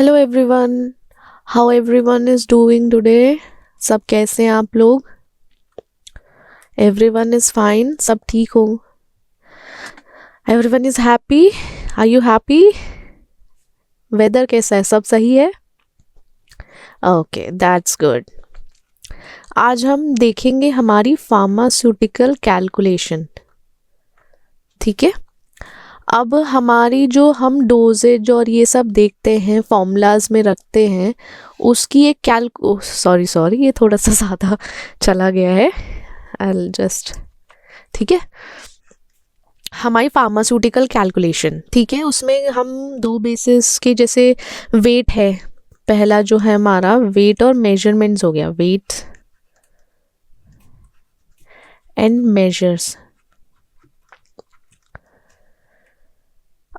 Hello everyone, how everyone is doing today. सब कैसे हैं आप लोग? एवरीवन इज फाइन, सब ठीक हो? Everyone is happy? Are you happy? Weather कैसा है? सब सही है? Okay, that's good. आज हम देखेंगे हमारी फार्मास्यूटिकल कैलकुलेशन। ठीक है, अब हमारी जो हम डोजेज और ये सब देखते हैं, फॉर्मूलाज में रखते हैं, उसकी एक सॉरी ये थोड़ा सा ज़्यादा चला गया है। आई जस्ट ठीक है, हमारी फार्मास्यूटिकल कैलकुलेशन। ठीक है, उसमें हम दो बेसिस के, जैसे वेट है, पहला जो है हमारा वेट और मेजरमेंट्स हो गया, वेट एंड मेजर्स।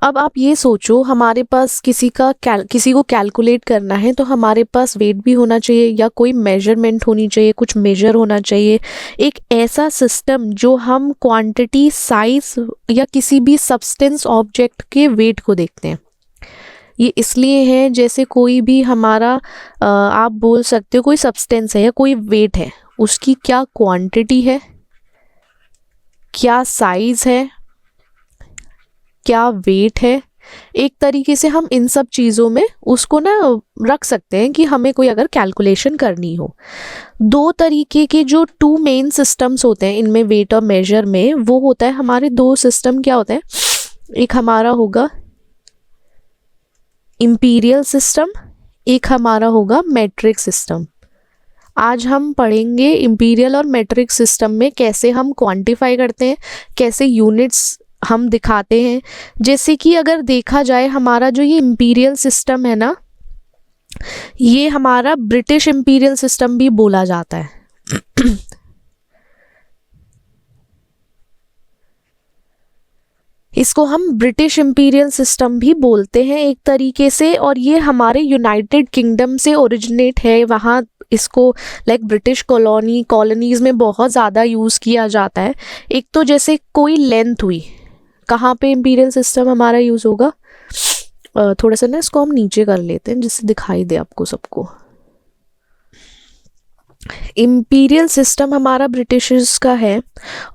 अब आप ये सोचो, हमारे पास किसी को कैलकुलेट करना है तो हमारे पास वेट भी होना चाहिए या कोई मेजरमेंट होनी चाहिए, कुछ मेजर होना चाहिए, एक ऐसा सिस्टम जो हम क्वांटिटी, साइज या किसी भी सब्सटेंस ऑब्जेक्ट के वेट को देखते हैं। ये इसलिए है, जैसे कोई भी हमारा आप बोल सकते हो कोई सब्सटेंस है या कोई वेट है, उसकी क्या क्वांटिटी है, क्या साइज है, क्या वेट है। एक तरीके से हम इन सब चीज़ों में उसको ना रख सकते हैं कि हमें कोई अगर कैलकुलेशन करनी हो। दो तरीके के जो टू मेन सिस्टम्स होते हैं इनमें, वेट और मेजर में, वो होता है हमारे दो सिस्टम। क्या होता है? एक हमारा होगा इंपीरियल सिस्टम, एक हमारा होगा मेट्रिक सिस्टम। आज हम पढ़ेंगे इंपीरियल और मेट्रिक सिस्टम में कैसे हम क्वांटिफाई करते हैं, कैसे यूनिट्स हम दिखाते हैं। जैसे कि अगर देखा जाए, हमारा जो ये इंपीरियल सिस्टम है ना, ये हमारा ब्रिटिश इंपीरियल सिस्टम भी बोला जाता है। इसको हम ब्रिटिश इंपीरियल सिस्टम भी बोलते हैं एक तरीके से, और ये हमारे यूनाइटेड किंगडम से ओरिजिनेट है। वहाँ इसको लाइक ब्रिटिश कॉलोनीज में बहुत ज़्यादा यूज़ किया जाता है। एक तो जैसे कोई लेंथ हुई, कहाँ पे इंपीरियल सिस्टम हमारा यूज़ होगा, थोड़ा सा ना इसको हम नीचे कर लेते हैं जिससे दिखाई दे आपको सबको। इंपीरियल सिस्टम हमारा ब्रिटिशर्स का है,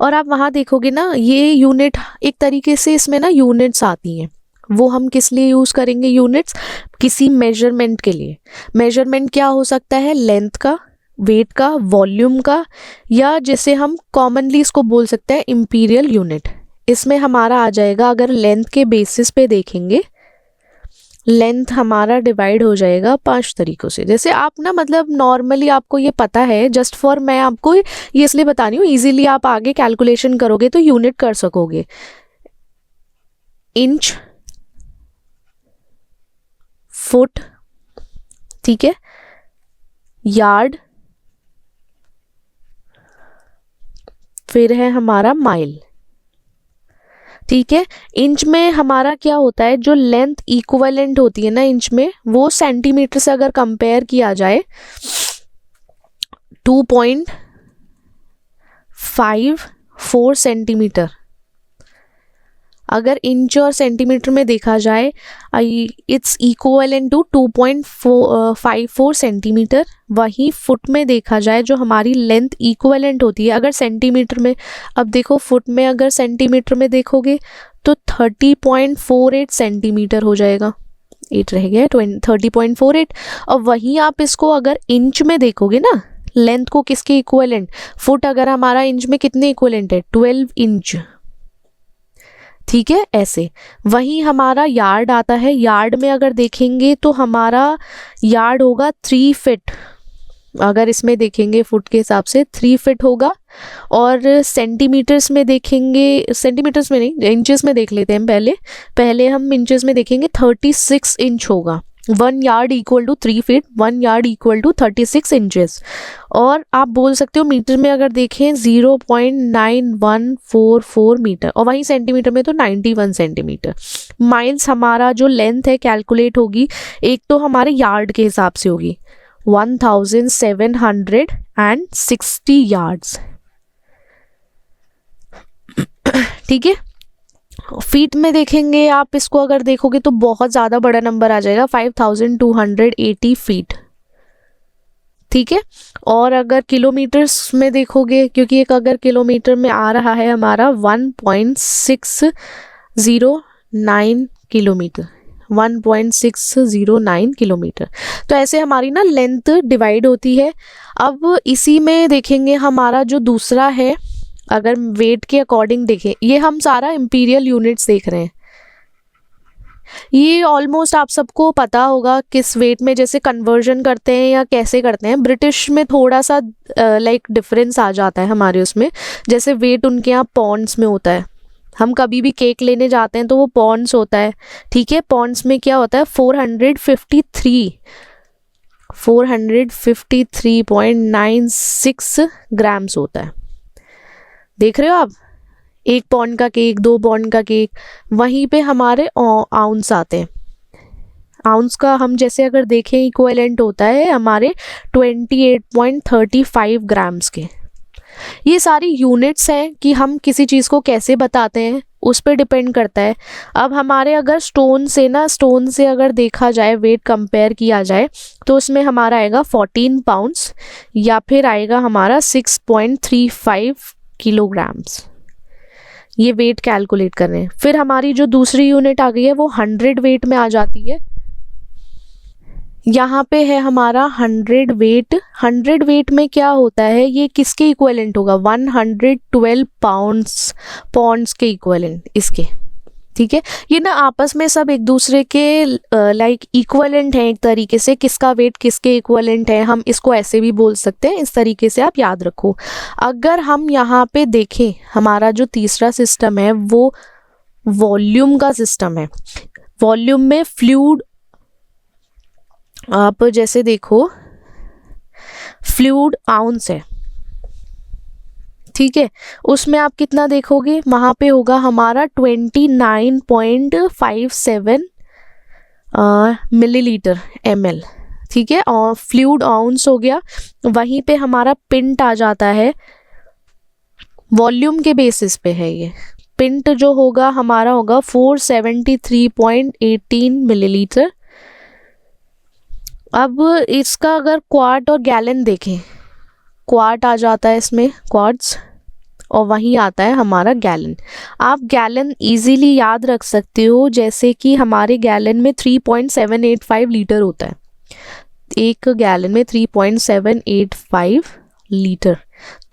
और आप वहाँ देखोगे ना, ये यूनिट एक तरीके से, इसमें ना यूनिट्स आती हैं। वो हम किस लिए यूज़ करेंगे यूनिट्स? किसी मेजरमेंट के लिए। मेजरमेंट क्या हो सकता है? लेंथ का, वेट का, वॉल्यूम का, या जैसे हम कॉमनली इसको बोल सकते हैं इंपीरियल यूनिट। इसमें हमारा आ जाएगा, अगर लेंथ के बेसिस पे देखेंगे, लेंथ हमारा डिवाइड हो जाएगा 5 तरीकों से। जैसे आप ना, मतलब नॉर्मली आपको ये पता है, जस्ट फॉर मैं आपको ये इसलिए बता रही हूँ, इजीली आप आगे कैलकुलेशन करोगे तो यूनिट कर सकोगे। इंच, फुट, ठीक है, यार्ड, फिर है हमारा माइल। ठीक है, इंच में हमारा क्या होता है, जो लेंथ इक्विवेलेंट होती है ना इंच में, वो सेंटीमीटर से अगर कंपेयर किया जाए 2.54 सेंटीमीटर। अगर इंच और सेंटीमीटर में देखा जाए, इट्स इक्विवेलेंट टू 2.54 सेंटीमीटर। वहीं फुट में देखा जाए, जो हमारी लेंथ इक्विवेलेंट होती है, अगर सेंटीमीटर में, अब देखो फुट में अगर सेंटीमीटर में देखोगे तो 30.48 सेंटीमीटर हो जाएगा। 8 रह गया, 30.48। और वहीं आप इसको अगर इंच में देखोगे ना, लेंथ को किसके इक्विवेलेंट, फुट अगर हमारा इंच में कितने इक्विवेलेंट है, 12 इंच। ठीक है, ऐसे। वहीं हमारा यार्ड आता है, यार्ड में अगर देखेंगे तो हमारा यार्ड होगा 3 फीट। अगर इसमें देखेंगे फुट के हिसाब से 3 फीट होगा। और सेंटीमीटर्स में देखेंगे, सेंटीमीटर्स में नहीं, इंचेस में देख लेते हैं पहले हम इंचेस में देखेंगे, 36 इंच होगा। 1 yard equal to 3 feet, 1 yard equal to 36 inches. और आप बोल सकते हो मीटर में अगर देखें 0.9144 मीटर, और वहीं सेंटीमीटर में तो 91 सेंटीमीटर। माइल्स हमारा जो लेंथ है कैलकुलेट होगी, एक तो हमारे यार्ड के हिसाब से होगी 1760 यार्ड्स। ठीक है, फीट में देखेंगे आप इसको, अगर देखोगे तो बहुत ज़्यादा बड़ा नंबर आ जाएगा, 5280 फीट, ठीक है। और अगर किलोमीटर्स में देखोगे, क्योंकि एक अगर किलोमीटर में आ रहा है हमारा 1.609 किलोमीटर, 1.609 किलोमीटर। तो ऐसे हमारी ना लेंथ डिवाइड होती है। अब इसी में देखेंगे हमारा जो दूसरा है, अगर वेट के अकॉर्डिंग देखें, ये हम सारा इंपीरियल यूनिट्स देख रहे हैं। ये ऑलमोस्ट आप सबको पता होगा किस वेट में जैसे कन्वर्जन करते हैं या कैसे करते हैं। ब्रिटिश में थोड़ा सा लाइक डिफरेंस आ जाता है हमारे उसमें, जैसे वेट उनके यहाँ पॉन्ड्स में होता है। हम कभी भी केक लेने जाते हैं तो वो पॉन्ड्स होता है, ठीक है। पॉन्ड्स में क्या होता है, 453.96 ग्राम्स होता है। देख रहे हो आप, 1 पॉन्ड का केक, 2 पॉन्ड का केक, वहीं पे हमारे आउंस आते हैं। आउंस का हम जैसे अगर देखें इक्विवेलेंट होता है हमारे 28.35 ग्राम्स के। ये सारी यूनिट्स हैं कि हम किसी चीज़ को कैसे बताते हैं, उस पर डिपेंड करता है। अब हमारे अगर स्टोन से अगर देखा जाए, वेट कंपेयर किया जाए, तो उसमें हमारा आएगा 14 पाउंड्स या फिर आएगा हमारा 6.35 किलोग्राम्स। ये वेट कैलकुलेट कर रहे हैं। फिर हमारी जो दूसरी यूनिट आ गई है वो 100 वेट में आ जाती है। यहाँ पे है हमारा 100 वेट। 100 वेट में क्या होता है, ये किसके इक्विवेलेंट होगा, 112 पॉन्ड्स के इक्विवेलेंट इसके, ठीक है। ये ना आपस में सब एक दूसरे के लाइक इक्विवेलेंट हैं एक तरीके से। किसका वेट किसके इक्विवेलेंट है, हम इसको ऐसे भी बोल सकते हैं। इस तरीके से आप याद रखो। अगर हम यहाँ पे देखें, हमारा जो तीसरा सिस्टम है वो वॉल्यूम का सिस्टम है। वॉल्यूम में फ्लूइड, आप जैसे देखो फ्लूइड आउंस है, ठीक है। उसमें आप कितना देखोगे, वहाँ पे होगा हमारा 29.57 मिलीलीटर ml, ठीक है। और फ्लूइड आउंस हो गया। वहीं पे हमारा पिंट आ जाता है, वॉल्यूम के बेसिस पे है ये। पिंट जो होगा हमारा होगा 473.18 मिलीलीटर। अब इसका अगर क्वार्ट और गैलन देखें, क्वार्ट आ जाता है इसमें, क्वार्ट्स, और वहीं आता है हमारा गैलन। आप गैलन इजीली याद रख सकते हो, जैसे कि हमारे गैलन में 3.785 लीटर होता है। एक गैलन में 3.785 लीटर।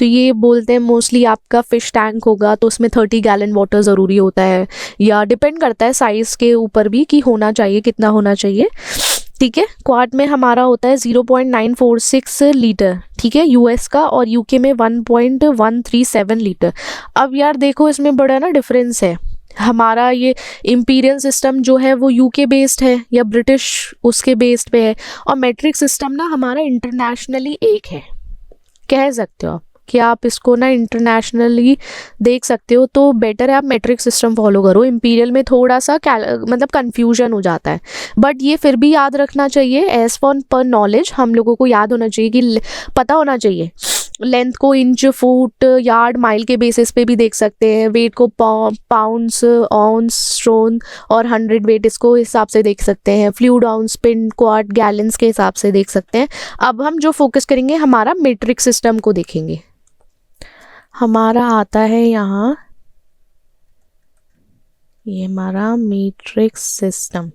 तो ये बोलते हैं मोस्टली आपका फिश टैंक होगा तो उसमें 30 गैलन वाटर ज़रूरी होता है, या डिपेंड करता है साइज़ के ऊपर भी कि होना चाहिए, कितना होना चाहिए, ठीक है। क्वार्ट में हमारा होता है 0.946 लीटर, ठीक है, यूएस का, और यूके में 1.137 लीटर। अब यार देखो इसमें बड़ा ना डिफरेंस है। हमारा ये इंपीरियल सिस्टम जो है वो यूके बेस्ड है या ब्रिटिश उसके बेस्ड पे है, और मेट्रिक सिस्टम ना हमारा इंटरनेशनली एक है, कह सकते हो आप कि आप इसको ना इंटरनेशनली देख सकते हो। तो बेटर है आप मेट्रिक सिस्टम फॉलो करो। इंपीरियल में थोड़ा सा मतलब कन्फ्यूजन हो जाता है, बट ये फिर भी याद रखना चाहिए। एज पर नॉलेज हम लोगों को याद होना चाहिए कि पता होना चाहिए। लेंथ को इंच, फुट, यार्ड, माइल के बेसिस पे भी देख सकते हैं। वेट को पाउंड्स, आउंस, स्टोन और 100 वेट इसको हिसाब से देख सकते हैं। Fluid, ounce, pint, quart, gallons के हिसाब से देख सकते हैं। अब हम जो फोकस करेंगे हमारा मीट्रिक सिस्टम को देखेंगे। हमारा आता है यहाँ, ये हमारा मीट्रिक सिस्टम।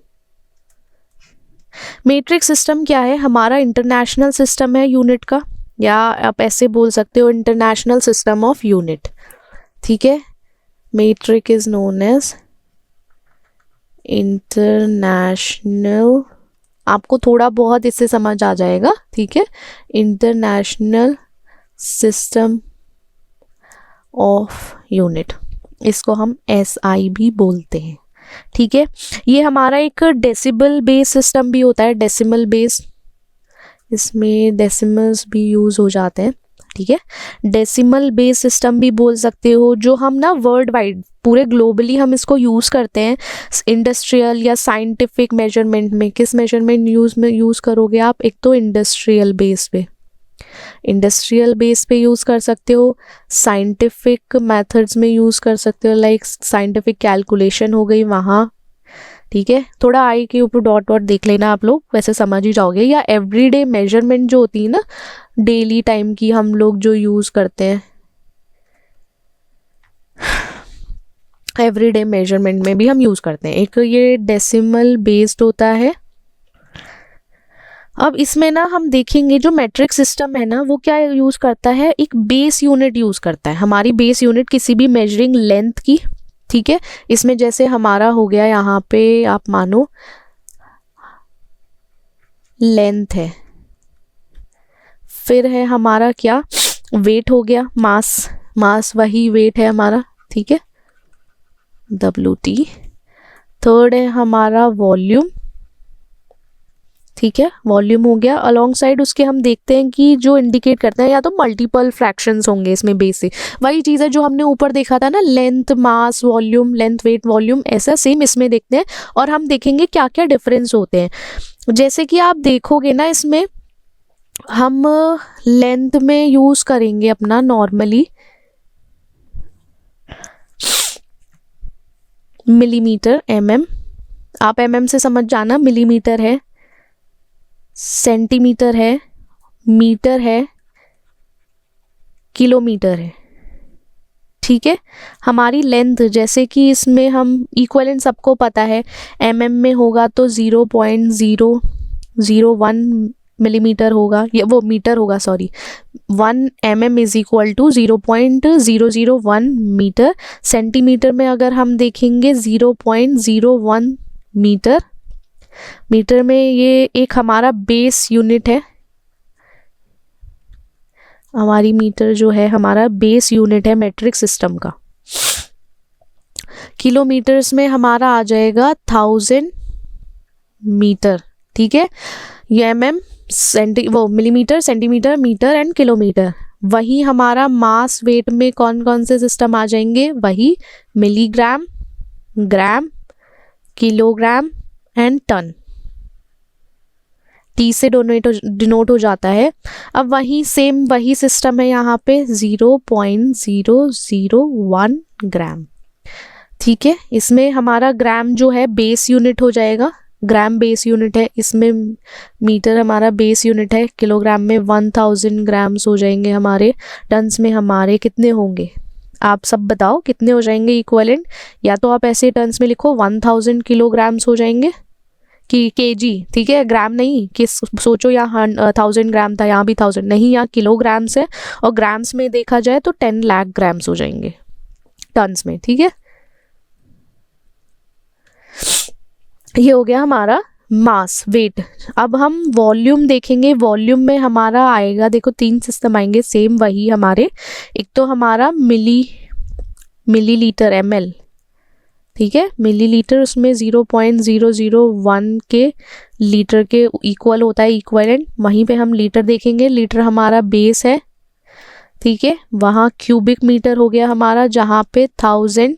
मीट्रिक सिस्टम क्या है, हमारा इंटरनेशनल सिस्टम है यूनिट का, या आप ऐसे बोल सकते हो इंटरनेशनल सिस्टम ऑफ यूनिट, ठीक है। Metric is known as international, आपको थोड़ा बहुत इससे समझ आ जाएगा, ठीक है। इंटरनेशनल सिस्टम ऑफ यूनिट, इसको हम SI भी बोलते हैं, ठीक है। ये हमारा एक डेसिबल बेस सिस्टम भी होता है, डेसिमल बेस, इसमें डेसिमल्स भी यूज़ हो जाते हैं, ठीक है। डेसिमल बेस सिस्टम भी बोल सकते हो, जो हम ना वर्ल्ड वाइड पूरे ग्लोबली हम इसको यूज़ करते हैं इंडस्ट्रियल या साइंटिफिक मेजरमेंट में। किस मेजरमेंट यूज़ करोगे आप, एक तो इंडस्ट्रियल बेस पे, इंडस्ट्रियल बेस पे यूज़ कर सकते हो, साइंटिफिक मेथड्स में यूज़ कर सकते हो, लाइक साइंटिफिक कैलकुलेशन हो गई वहाँ, ठीक है। थोड़ा आई के ऊपर डॉट डॉट देख लेना आप लोग, वैसे समझ ही जाओगे। या एवरीडे मेजरमेंट जो होती है ना, डेली टाइम की हम लोग जो यूज़ करते हैं, एवरीडे मेजरमेंट में भी हम यूज़ करते हैं। एक ये डेसिमल बेस्ड होता है। अब इसमें ना हम देखेंगे जो मेट्रिक सिस्टम है ना, वो क्या यूज़ करता है, एक बेस यूनिट यूज़ करता है। हमारी बेस यूनिट किसी भी मेजरिंग लेंथ की, ठीक है। इसमें जैसे हमारा हो गया यहाँ पे, आप मानो लेंथ है, फिर है हमारा क्या, वेट हो गया, मास वही वेट है हमारा, ठीक है, WT। थर्ड है हमारा वॉल्यूम, ठीक है, वॉल्यूम हो गया। अलोंग साइड उसके हम देखते हैं कि जो इंडिकेट करते हैं या तो मल्टीपल फ्रैक्शंस होंगे इसमें बेसिक, वही चीज़ है जो हमने ऊपर देखा था ना, length mass volume, length wait volume, ऐसा सेम इसमें देखते हैं। और हम देखेंगे क्या क्या डिफरेंस होते हैं। जैसे कि आप देखोगे ना, इसमें हम लेंथ में यूज़ करेंगे अपना नॉर्मली मिलीमीटर, mm, आप mm से समझ जाना, मिलीमीटर है, सेंटीमीटर है, मीटर है, किलोमीटर है, ठीक है। हमारी लेंथ जैसे कि इसमें हम इक्विवेलेंट सबको पता है, mm में होगा तो 0.001 मिलीमीटर होगा, या वो मीटर होगा, sorry, 1 mm is equal to 0.001 metre. Centimetre में अगर हम देखेंगे 0.01 मीटर। मीटर में ये एक हमारा बेस यूनिट है, हमारी मीटर जो है हमारा बेस यूनिट है मेट्रिक सिस्टम का। किलोमीटर्स में हमारा आ जाएगा 1000 मीटर, ठीक है। ये mm, वो millimetre, centimetre, metre and kilometre. वही हमारा मास वेट में कौन कौन से सिस्टम आ जाएंगे, वही milligram, gram, kilogram and tonne, T से डिनोट हो जाता है। अब वही सेम वही सिस्टम है यहाँ पे 0.001 ग्राम, ठीक है। इसमें हमारा ग्राम जो है बेस यूनिट हो जाएगा, ग्राम बेस यूनिट है, इसमें मीटर हमारा बेस यूनिट है, किलोग्राम में 1000 ग्राम्स हो जाएंगे हमारे, टन्स में हमारे कितने होंगे, आप सब बताओ कितने हो जाएंगे इक्विवेलेंट। या तो आप ऐसे टन्स में लिखो 1000 किलोग्राम्स हो जाएंगे कि केजी, ठीक है, ग्राम नहीं कि सोचो यहाँ 1000 ग्राम था, यहाँ भी 1000 नहीं, यहाँ किलोग्राम्स है, और ग्राम्स में देखा जाए तो 10 लाख ग्राम्स हो जाएंगे टन्स में, ठीक है। ये हो गया हमारा मास वेट। अब हम वॉल्यूम देखेंगे, वॉल्यूम में हमारा आएगा, देखो 3 सिस्टम आएंगे सेम वही हमारे। एक तो हमारा मिलीलीटर ml, ठीक है, मिलीलीटर, उसमें 0.001 के लीटर के इक्वल होता है इक्विवेलेंट। वहीं पे हम लीटर देखेंगे, लीटर हमारा बेस है, ठीक है। वहाँ क्यूबिक मीटर हो गया हमारा, जहाँ पे 1000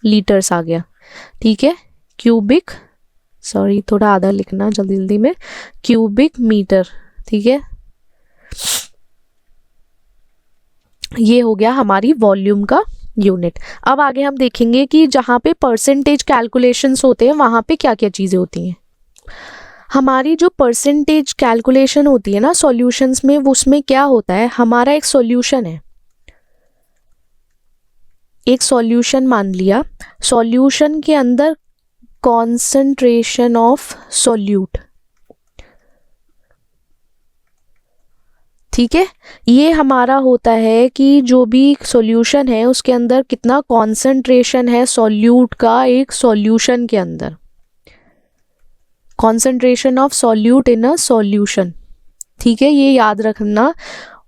लीटर्स आ गया, ठीक है, क्यूबिक, सॉरी थोड़ा आधा लिखना जल्दी जल्दी में, क्यूबिक मीटर, ठीक है। ये हो गया हमारी वॉल्यूम का यूनिट। अब आगे हम देखेंगे कि जहाँ पे परसेंटेज कैलकुलेशंस होते हैं वहाँ पे क्या क्या चीज़ें होती हैं। हमारी जो परसेंटेज कैलकुलेशन होती है ना सॉल्यूशंस में, उसमें क्या होता है, हमारा एक सॉल्यूशन है, एक सॉल्यूशन मान लिया, सॉल्यूशन के अंदर कॉन्सेंट्रेशन ऑफ सॉल्यूट, ठीक है। ये हमारा होता है कि जो भी सॉल्यूशन है उसके अंदर कितना कॉन्सेंट्रेशन है सॉल्यूट का, एक सॉल्यूशन के अंदर, concentration of solute in a solution, ठीक है, ये याद रखना।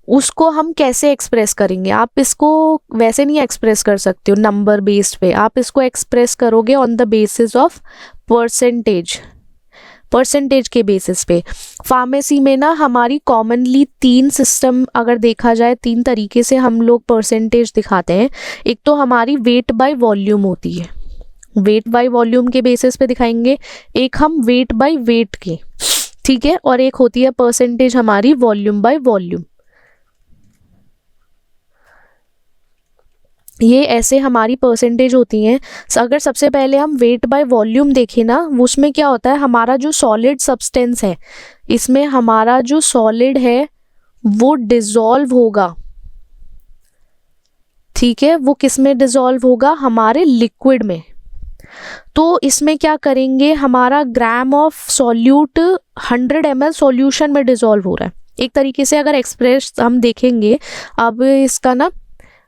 उसको हम कैसे एक्सप्रेस करेंगे, आप इसको वैसे नहीं एक्सप्रेस कर सकते हो नंबर बेस्ड पे, आप इसको एक्सप्रेस करोगे on the basis of percentage, percentage के बेसिस पे। फार्मेसी में ना हमारी कॉमनली 3 सिस्टम अगर देखा जाए, 3 तरीके से हम लोग परसेंटेज दिखाते हैं। एक तो हमारी वेट बाय वॉल्यूम होती है, वेट बाय वॉल्यूम के बेसिस पे दिखाएंगे, एक हम वेट बाय वेट के, ठीक है, और एक होती है परसेंटेज हमारी वॉल्यूम बाय वॉल्यूम, ये ऐसे हमारी परसेंटेज होती हैं। अगर सबसे पहले हम वेट बाय वॉल्यूम देखें ना, उसमें क्या होता है, हमारा जो सॉलिड सब्सटेंस है, इसमें हमारा जो सॉलिड है वो डिसॉल्व होगा, ठीक है। वो किस में डिसॉल्व होगा, हमारे लिक्विड में। तो इसमें क्या करेंगे, हमारा gram of solute 100 ml solution में डिसॉल्व हो रहा है। एक तरीके से अगर एक्सप्रेस हम देखेंगे अब इसका ना,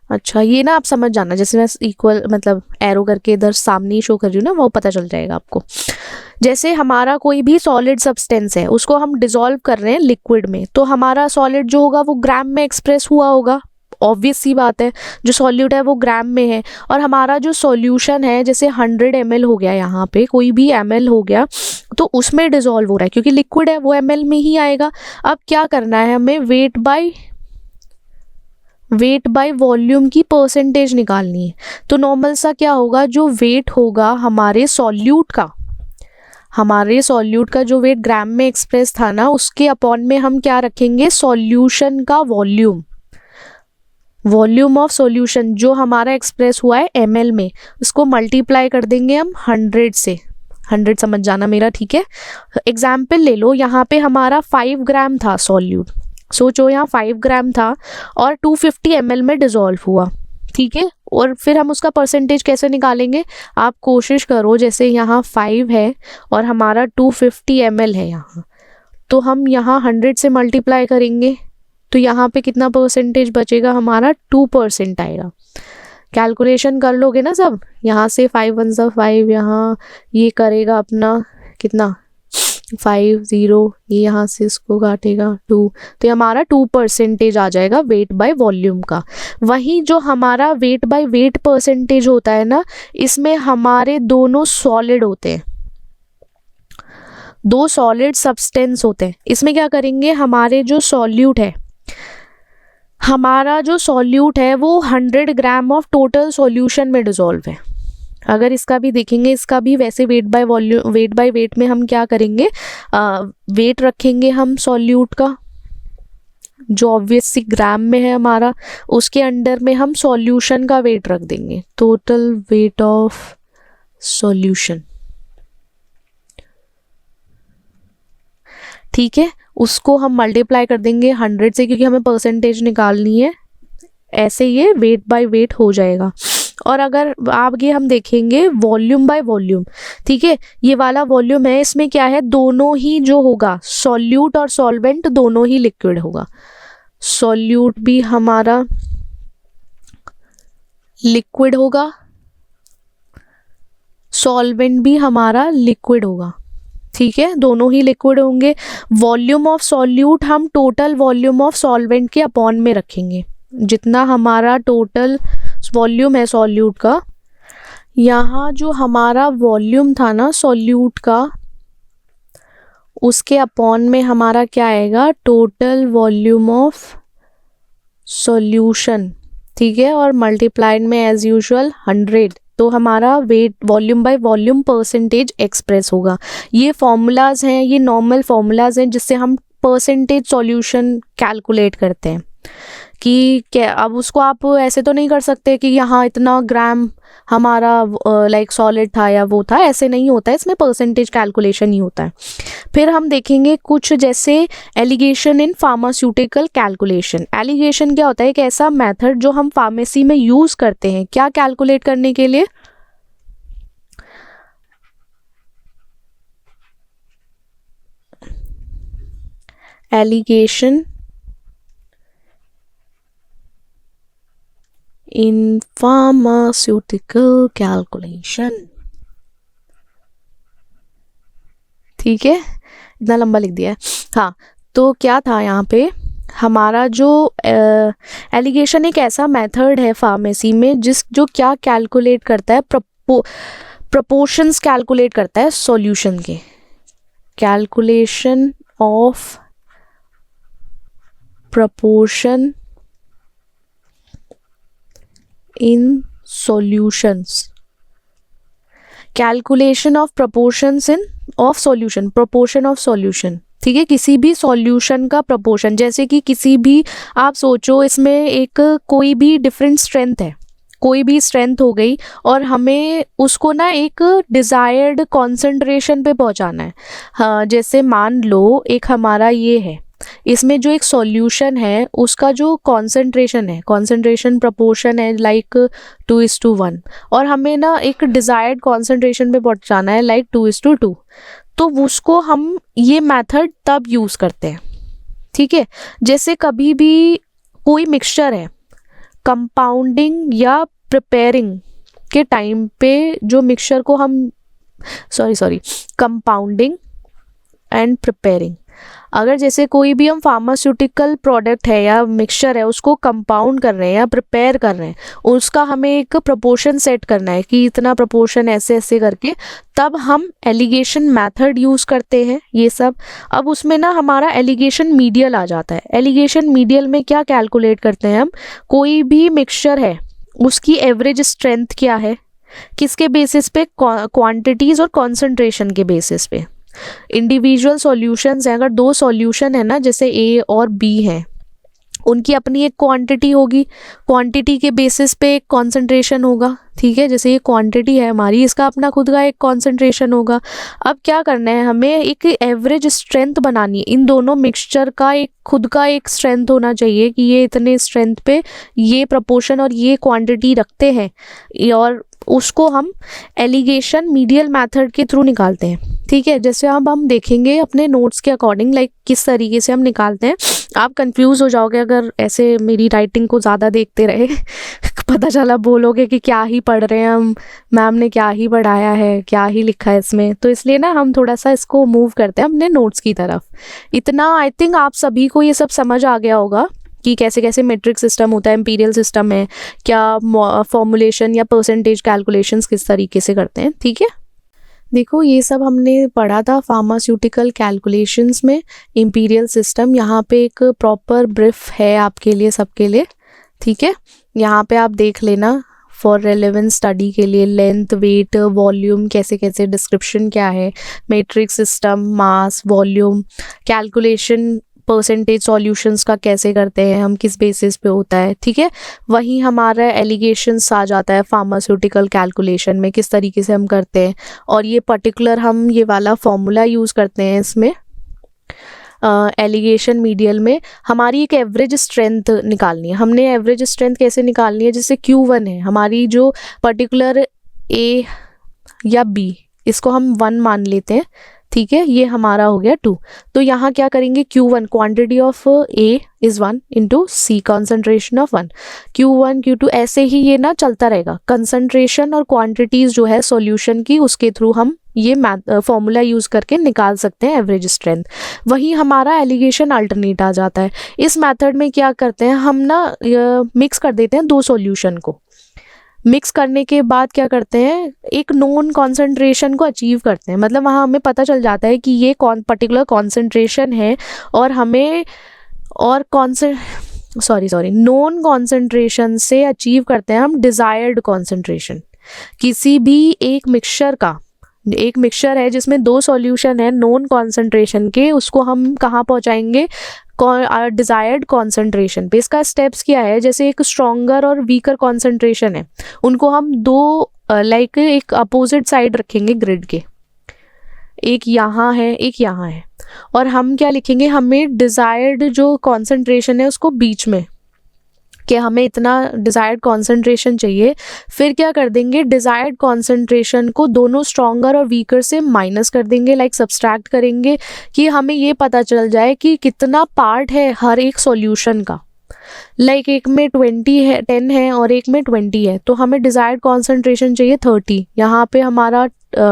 अच्छा ये ना आप समझ जाना, जैसे मैं इक्वल मतलब एरो करके इधर सामने ही शो कर रही हूँ ना, वो पता चल जाएगा आपको। जैसे हमारा कोई भी सॉलिड सब्सटेंस है, उसको हम डिसॉल्व कर रहे हैं लिक्विड में, तो हमारा सॉलिड जो होगा वो ग्राम में एक्सप्रेस हुआ होगा, ऑब्वियस सी बात है। जो सॉल्यूट है वो ग्राम में है, और हमारा जो सॉल्यूशन है जैसे 100 ml हो गया, यहाँ पे कोई भी ml हो गया, तो उसमें डिसॉल्व हो रहा है, क्योंकि लिक्विड है वो ml में ही आएगा। अब क्या करना है हमें, वेट बाय वॉल्यूम की परसेंटेज निकालनी है। तो नॉर्मल सा क्या होगा, जो वेट होगा हमारे सॉल्यूट का जो वेट ग्राम में एक्सप्रेस था ना, उसके अपॉन में हम क्या रखेंगे, सॉल्यूशन का वॉल्यूम ऑफ सॉल्यूशन जो हमारा एक्सप्रेस हुआ है ml में, उसको मल्टीप्लाई कर देंगे हम 100 से। 100 समझ जाना मेरा, ठीक है। एग्जाम्पल ले लो, यहाँ पे हमारा 5 ग्राम था सॉल्यूट, सोचो यहाँ 5 ग्राम था और 250 ml में डिसॉल्व हुआ, ठीक है। और फिर हम उसका परसेंटेज कैसे निकालेंगे, आप कोशिश करो, जैसे यहाँ 5 है और हमारा 250 ml है यहाँ, तो हम यहाँ 100 से मल्टीप्लाई करेंगे, तो यहाँ पे कितना परसेंटेज बचेगा, हमारा 2% आएगा। कैलकुलेशन कर लोगे ना सब, यहाँ से 5 1 सा 5, यहाँ ये करेगा अपना कितना 5 0, ये यहाँ से इसको काटेगा 2, तो ये हमारा 2% आ जाएगा वेट बाय वॉल्यूम का। वहीं जो हमारा वेट बाय वेट परसेंटेज होता है ना, इसमें हमारे दोनों सॉलिड होते हैं, दो सॉलिड सब्सटेंस होते हैं। इसमें क्या करेंगे, हमारे जो सॉल्यूट है, वो 100 ग्राम ऑफ टोटल सॉल्यूशन में डिसॉल्व है। अगर इसका भी देखेंगे, इसका भी वैसे वेट बाय वेट में हम क्या करेंगे, वेट रखेंगे हम सॉल्यूट का जो ऑब्वियसली ग्राम में है हमारा, उसके अंडर में हम सॉल्यूशन का वेट रख देंगे, टोटल वेट ऑफ सॉल्यूशन, ठीक है। उसको हम मल्टीप्लाई कर देंगे 100 से, क्योंकि हमें परसेंटेज निकालनी है, ऐसे ये वेट बाय वेट हो जाएगा। और अगर आगे हम देखेंगे वॉल्यूम बाय वॉल्यूम, ठीक है, ये वाला वॉल्यूम है, इसमें क्या है, दोनों ही जो होगा सॉल्यूट और सॉल्वेंट दोनों ही लिक्विड होगा। सॉल्यूट भी हमारा लिक्विड होगा, सॉल्वेंट भी हमारा लिक्विड होगा, ठीक है, दोनों ही लिक्विड होंगे। वॉल्यूम ऑफ सॉल्यूट हम टोटल वॉल्यूम ऑफ सॉल्वेंट के अपॉन में रखेंगे, जितना हमारा टोटल वॉल्यूम है सॉल्यूट का, यहाँ जो हमारा वॉल्यूम था ना सॉल्यूट का, उसके अपॉन में हमारा क्या आएगा, टोटल वॉल्यूम ऑफ सॉल्यूशन, ठीक है, और मल्टीप्लाइड में एज यूजुअल 100, तो हमारा weight volume by volume percentage express होगा। ये फॉर्मूलाज हैं, ये नॉर्मल फॉर्मूलाज हैं जिससे हम परसेंटेज सॉल्यूशन कैलकुलेट करते हैं। कि क्या, अब उसको आप ऐसे तो नहीं कर सकते कि यहाँ इतना ग्राम हमारा लाइक सॉलिड था या वो था, ऐसे नहीं होता है, इसमें परसेंटेज कैलकुलेशन ही होता है। फिर हम देखेंगे कुछ जैसे alligation in pharmaceutical calculation. Alligation क्या होता है, एक ऐसा मेथड जो हम फार्मेसी में यूज करते हैं, क्या कैलकुलेट करने के लिए, एलिगेशन इन फार्मास्यूटिकल कैलकुलेशन, ठीक है, इतना लंबा लिख दिया है। हाँ, तो क्या था यहाँ पे, हमारा जो एलिगेशन एक ऐसा मेथड है फार्मेसी में जो क्या कैलकुलेट करता है, प्रपोर्शंस कैलकुलेट करता है सॉल्यूशन के, calculation of proportion in solutions, calculation of proportions in of solution, proportion of solution, ठीक है, किसी भी सॉल्यूशन का प्रपोर्शन। जैसे कि किसी भी, आप सोचो इसमें एक कोई भी डिफरेंट स्ट्रेंथ है, कोई भी स्ट्रेंथ हो गई और हमें उसको ना एक डिज़ायर्ड कॉन्सेंट्रेशन पे पहुंचाना है। हाँ, जैसे मान लो एक हमारा ये है, इसमें जो एक सॉल्यूशन है उसका जो कॉन्सेंट्रेशन है, कॉन्सेंट्रेशन प्रपोर्शन है लाइक 2:1 और हमें ना एक डिज़ायर्ड कॉन्सेंट्रेशन पे पहुंचाना है लाइक 2:2, तो उसको हम ये मेथड तब यूज़ करते हैं। ठीक है, जैसे कभी भी कोई मिक्सचर है, कंपाउंडिंग या प्रिपेयरिंग के टाइम पे जो मिक्सचर को हम कंपाउंडिंग एंड प्रिपेयरिंग, अगर जैसे कोई भी हम फार्मास्यूटिकल प्रोडक्ट है या मिक्सचर है उसको कंपाउंड कर रहे हैं या प्रिपेयर कर रहे हैं, उसका हमें एक प्रोपोर्शन सेट करना है कि इतना प्रोपोर्शन ऐसे ऐसे करके, तब हम एलिगेशन मेथड यूज़ करते हैं ये सब। अब उसमें ना हमारा एलिगेशन मीडियल आ जाता है। एलिगेशन मीडियल में क्या कैलकुलेट करते हैं हम, कोई भी मिक्सचर है उसकी एवरेज स्ट्रेंथ क्या है, किसके बेसिस पे, क्वांटिटीज़ और कॉन्सेंट्रेशन के बेसिस पे। इंडिविजुअल सॉल्यूशंस हैं, अगर दो सॉल्यूशन है ना, जैसे ए और बी हैं, उनकी अपनी एक क्वांटिटी होगी, क्वांटिटी के बेसिस पे एक कॉन्सेंट्रेशन होगा। ठीक है, जैसे ये क्वांटिटी है हमारी, इसका अपना खुद का एक कॉन्सेंट्रेशन होगा। अब क्या करना है, हमें एक एवरेज स्ट्रेंथ बनानी है। इन दोनों मिक्सचर का एक खुद का एक स्ट्रेंथ होना चाहिए कि ये इतने स्ट्रेंथ पे ये प्रपोर्शन और ये क्वांटिटी रखते हैं, और उसको हम एलिगेशन मीडियल मेथड के थ्रू निकालते हैं। ठीक है, जैसे अब हम देखेंगे अपने नोट्स के अकॉर्डिंग लाइक किस तरीके से हम निकालते हैं। आप कंफ्यूज हो जाओगे अगर ऐसे मेरी राइटिंग को ज़्यादा देखते रहे पता चला बोलोगे कि क्या ही पढ़ रहे हैं हम, मैम ने क्या ही पढ़ाया है, क्या ही लिखा है इसमें। तो इसलिए ना हम थोड़ा सा इसको मूव करते हैं अपने नोट्स की तरफ। इतना आई थिंक आप सभी को ये सब समझ आ गया होगा कि कैसे कैसे मेट्रिक सिस्टम होता है, इंपीरियल सिस्टम है, क्या फॉर्मुलेशन या परसेंटेज कैलकुलेशंस किस तरीके से करते हैं। ठीक है, देखो ये सब हमने पढ़ा था फार्मास्यूटिकल कैलकुलेशंस में, इंपीरियल सिस्टम। यहाँ पे एक प्रॉपर ब्रीफ है आपके लिए, सबके लिए। ठीक है, यहाँ पे आप देख लेना फॉर रेलेवेंट स्टडी के लिए, लेंथ, वेट, वॉल्यूम, कैसे कैसे डिस्क्रिप्शन क्या है, मैट्रिक्स सिस्टम, मास, वॉल्यूम, कैलकुलेशन परसेंटेज सॉल्यूशंस का कैसे करते हैं हम, किस बेसिस पे होता है। ठीक है, वहीं हमारा एलिगेशंस आ जाता है फार्मास्यूटिकल कैलकुलेशन में, किस तरीके से हम करते हैं। और ये पर्टिकुलर हम ये वाला फॉर्मूला यूज़ करते हैं इसमें एलिगेशन मीडियल में। हमारी एक एवरेज स्ट्रेंथ निकालनी है। हमने एवरेज स्ट्रेंथ कैसे निकालनी है, जैसे Q1 है हमारी, जो पर्टिकुलर A या B, इसको हम 1 मान लेते हैं। ठीक है, ये हमारा हो गया 2। तो यहाँ क्या करेंगे, Q1 quantity of A is 1 into C concentration of 1, Q1 Q2 ऐसे ही ये ना चलता रहेगा। कंसंट्रेशन और क्वांटिटीज़ जो है सॉल्यूशन की, उसके थ्रू हम ये फॉर्मूला यूज़ करके निकाल सकते हैं एवरेज स्ट्रेंथ। वहीं हमारा एलिगेशन अल्टरनेट आ जाता है। इस मेथड में क्या करते हैं हम ना, मिक्स कर देते हैं दो सॉल्यूशन को। मिक्स करने के बाद क्या करते हैं, एक नोन कॉन्सेंट्रेशन को अचीव करते हैं। मतलब वहाँ हमें पता चल जाता है कि ये पर्टिकुलर कॉन्सेंट्रेशन है, और हमें और नोन कॉन्सेंट्रेशन से अचीव करते हैं हम डिज़ायर्ड कॉन्सेंट्रेशन। किसी भी एक मिक्सचर है जिसमें दो सॉल्यूशन है नोन कॉन्सेंट्रेशन के, उसको हम कहाँ पहुँचाएंगे, डिज़ायर्ड कॉन्सेंट्रेशन पे। इसका स्टेप्स क्या है, जैसे एक स्ट्रॉन्गर और वीकर कॉन्सेंट्रेशन है, उनको हम दो लाइक एक अपोजिट साइड रखेंगे ग्रिड के, एक यहाँ है एक यहाँ है, और हम क्या लिखेंगे, हमें डिज़ायर्ड जो कॉन्सेंट्रेशन है उसको बीच में, कि हमें इतना डिज़ायर्ड कॉन्सेंट्रेशन चाहिए। फिर क्या कर देंगे, डिज़ायर्ड कॉन्सेंट्रेशन को दोनों स्ट्रॉन्गर और वीकर से माइनस कर देंगे, लाइक सब्सट्रैक्ट करेंगे, कि हमें ये पता चल जाए कि कितना पार्ट है हर एक सॉल्यूशन का। लाइक एक में 10 है और एक में 20 है, तो हमें डिज़ायर्ड कॉन्सेंट्रेशन चाहिए 30, यहाँ पे हमारा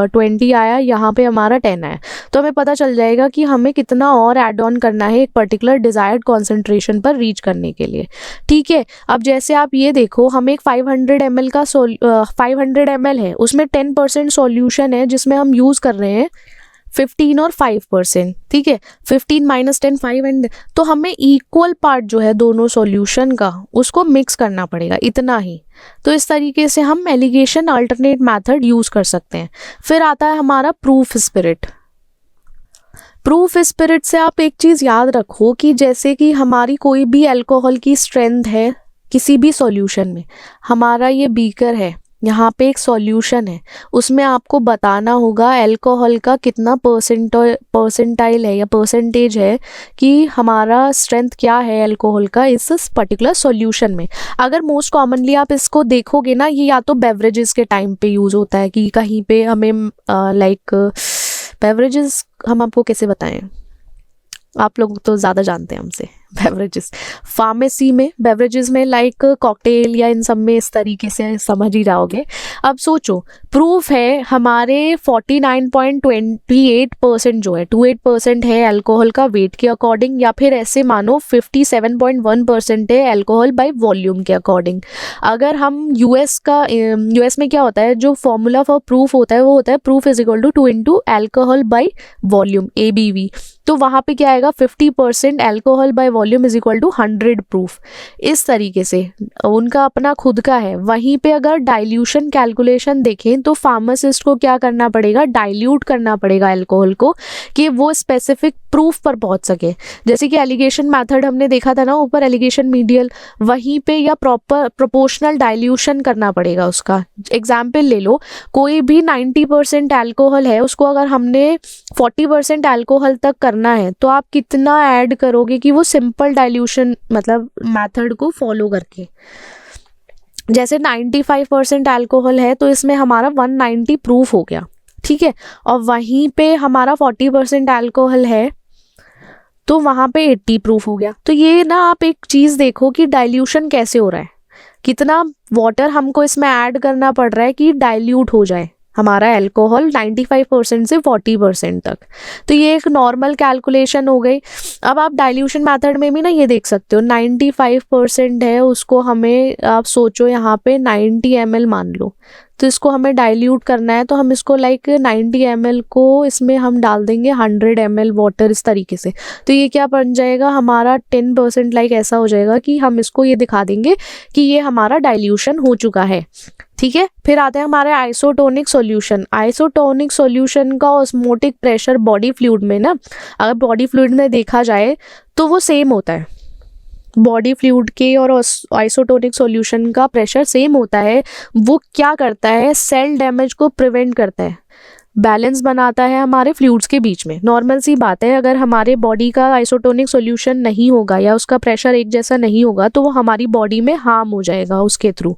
20 आया, यहाँ पे हमारा 10 आया, तो हमें पता चल जाएगा कि हमें कितना और ऐड ऑन करना है एक पर्टिकुलर डिज़ायर्ड कॉन्सेंट्रेशन पर रीच करने के लिए। ठीक है, अब जैसे आप ये देखो, हमें एक 500 ml का 500 ml है, उसमें 10% सॉल्यूशन है जिसमें हम यूज़ कर रहे हैं 15 और 5%। ठीक है, 15 माइनस 10 5, एंड तो हमें इक्वल पार्ट जो है दोनों सॉल्यूशन का, उसको मिक्स करना पड़ेगा, इतना ही। तो इस तरीके से हम एलिगेशन अल्टरनेट मेथड यूज़ कर सकते हैं। फिर आता है हमारा प्रूफ स्पिरिट। प्रूफ स्पिरिट से आप एक चीज़ याद रखो कि जैसे कि हमारी कोई भी अल्कोहल की स्ट्रेंथ है किसी भी सॉल्यूशन में, हमारा ये बीकर है, यहाँ पे एक सॉल्यूशन है, उसमें आपको बताना होगा अल्कोहल का कितना परसेंटाइल है या परसेंटेज है कि हमारा स्ट्रेंथ क्या है अल्कोहल का इस पर्टिकुलर सॉल्यूशन में। अगर मोस्ट कॉमनली आप इसको देखोगे ना, ये या तो बेवरेजेस के टाइम पे यूज़ होता है कि कहीं पे हमें लाइक बेवरेजेस हम आपको कैसे बताएं, आप लोग तो ज़्यादा जानते हैं हमसे। बेवरेजेस फार्मेसी में, बेवरेजेस में लाइक कॉकटेल या इन सब में इस तरीके से समझ ही जाओगे। अब सोचो, प्रूफ है हमारे 49.28% जो है 28% है अल्कोहल का वेट के अकॉर्डिंग, या फिर ऐसे मानो 57.1% है अल्कोहल बाय वॉल्यूम के अकॉर्डिंग। अगर हम यूएस में क्या होता है, जो फॉर्मूला फॉर प्रूफ होता है वो होता है proof is equal to 2 into alcohol by volume ABV। तो वहाँ पे क्या आएगा, 50% alcohol by volume is equal to 100 proof. इस तरीके से उनका अपना खुद का है। वहीं पे अगर डाइल्यूशन कैलकुलेशन देखें तो फार्मासिस्ट को क्या करना पड़ेगा, डाइल्यूट करना पड़ेगा अल्कोहल को कि वो स्पेसिफिक प्रूफ पर पहुंच सके। जैसे कि एलिगेशन मेथड हमने देखा था ना ऊपर, एलिगेशन मीडियल, वहीं पे या प्रॉपर प्रोपोर्शनल डाइल्यूशन करना पड़ेगा उसका। एग्जाम्पल ले लो, कोई भी 90% अल्कोहल है, उसको अगर हमने 40% अल्कोहल तक करना है तो आप कितना ऐड करोगे कि वो सिंपल डाइल्यूशन मतलब मेथड को फॉलो करके। जैसे 95% अल्कोहल है तो इसमें हमारा 190 प्रूफ हो गया, ठीक है, और वहीं पे हमारा 40% अल्कोहल है तो वहाँ पे 80 प्रूफ हो गया। तो ये ना आप एक चीज़ देखो कि डाइल्यूशन कैसे हो रहा है, कितना वाटर हमको इसमें ऐड करना पड़ रहा है कि डाइल्यूट हो जाए हमारा अल्कोहल 95% से 40% तक। तो ये एक नॉर्मल कैलकुलेशन हो गई। अब आप डाइल्यूशन मेथड में भी ना ये देख सकते हो, 95% है उसको हमें, आप सोचो यहाँ पे 90 ml मान लो, तो इसको हमें डाइल्यूट करना है तो हम इसको लाइक 90 ml को इसमें हम डाल देंगे 100 ml वाटर इस तरीके से। तो ये क्या बन जाएगा हमारा 10% लाइक ऐसा हो जाएगा कि हम इसको ये दिखा देंगे कि ये हमारा डाइल्यूशन हो चुका है, ठीक है। फिर आते हैं हमारे आइसोटोनिक सॉल्यूशन। आइसोटोनिक सॉल्यूशन का ऑस्मोटिक प्रेशर बॉडी फ्लूइड में ना, अगर बॉडी फ्लूइड में देखा जाए तो वो सेम होता है, बॉडी फ्लूइड के और आइसोटोनिक सॉल्यूशन का प्रेशर सेम होता है। वो क्या करता है, सेल डैमेज को प्रिवेंट करता है, बैलेंस बनाता है हमारे फ्लूइड्स के बीच में। नॉर्मल सी बात है, अगर हमारे बॉडी का आइसोटोनिक सॉल्यूशन नहीं होगा या उसका प्रेशर एक जैसा नहीं होगा तो वो हमारी बॉडी में हार्म हो जाएगा उसके थ्रू।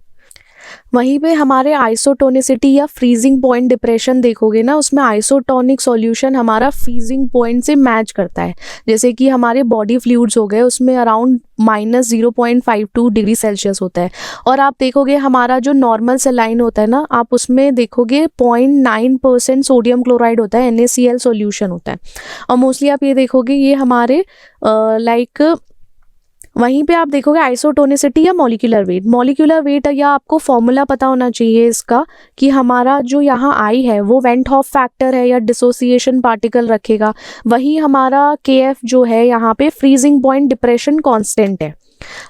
वहीं पे हमारे आइसोटोनिसिटी या फ्रीजिंग पॉइंट डिप्रेशन देखोगे ना, उसमें आइसोटोनिक सॉल्यूशन हमारा फ्रीजिंग पॉइंट से मैच करता है। जैसे कि हमारे बॉडी फ्लूइड्स हो गए, उसमें अराउंड -0.52 डिग्री सेल्सियस होता है। और आप देखोगे हमारा जो नॉर्मल सलाइन होता है ना, आप उसमें देखोगे 0.9% सोडियम क्लोराइड होता है, NaCl सॉल्यूशन होता है। और मोस्टली आप ये देखोगे ये हमारे लाइक वहीं पे आप देखोगे आइसोटोनिसिटी या मॉलिक्यूलर वेट। मॉलिक्यूलर वेट या आपको फॉर्मूला पता होना चाहिए इसका कि हमारा जो यहाँ आई है वो वेंट हॉफ फैक्टर है या डिसोसिएशन पार्टिकल रखेगा। वही हमारा KF जो है यहाँ पे फ्रीजिंग पॉइंट डिप्रेशन कांस्टेंट है।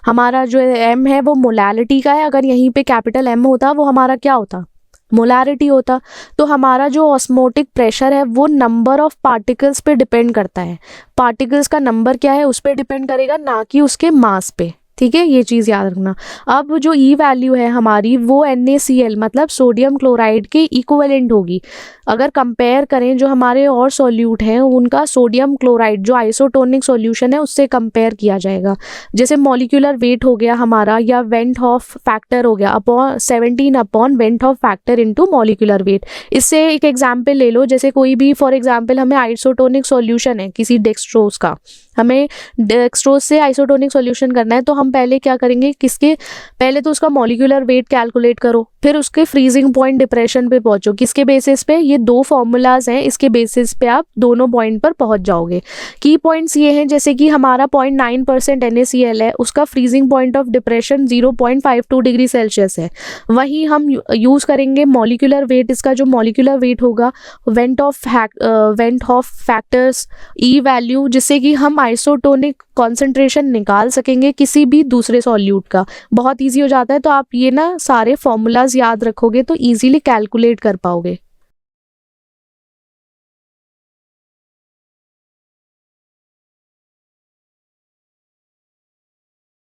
हमारा जो M है वो मोलैलिटी का है, अगर यहीं पे कैपिटल M होता वो हमारा क्या होता, मोलैरिटी होता। तो हमारा जो ऑस्मोटिक प्रेशर है वो नंबर ऑफ पार्टिकल्स पे डिपेंड करता है। पार्टिकल्स का नंबर क्या है उस पर डिपेंड करेगा, ना कि उसके मास पे, ठीक है, ये चीज़ याद रखना। अब जो E वैल्यू है हमारी वो NaCl मतलब सोडियम क्लोराइड के इक्विवेलेंट होगी। अगर कंपेयर करें जो हमारे और सॉल्यूट हैं उनका सोडियम क्लोराइड जो आइसोटोनिक सॉल्यूशन है उससे कंपेयर किया जाएगा। जैसे मॉलिक्यूलर वेट हो गया हमारा या वेंट हॉफ फैक्टर हो गया 17 upon went half factor into molecular weight. इससे एक एग्जांपल ले लो, जैसे कोई भी फॉर एग्जांपल हमें आइसोटोनिक सॉल्यूशन है किसी डेक्सट्रोज का, हमें डेक्सट्रोज से आइसोटोनिक सॉल्यूशन करना है तो हम पहले क्या करेंगे, किसके पहले तो उसका मॉलिक्यूलर वेट कैलकुलेट करो, फिर उसके फ्रीजिंग पॉइंट डिप्रेशन पे पहुंचो। किसके बेसिस पे, ये दो फॉर्मूलाज हैं, इसके बेसिस पे आप दोनों पॉइंट पर पहुंच जाओगे। की पॉइंट्स ये हैं, जैसे कि हमारा 0.9% NaCl है, उसका freezing point of depression 0.52 degree Celsius है। वहीं हम यूज़ करेंगे मॉलिक्यूलर वेट, इसका जो मॉलिक्यूलर वेट होगा went of factors E value, जिससे कि हम आइसोटोनिक कॉन्सेंट्रेशन निकाल सकेंगे किसी भी दूसरे सॉल्यूट का। बहुत ईजी हो जाता है, तो आप ये ना सारे फॉर्मूलाज याद रखोगे तो ईजीली कैलकुलेट कर पाओगे।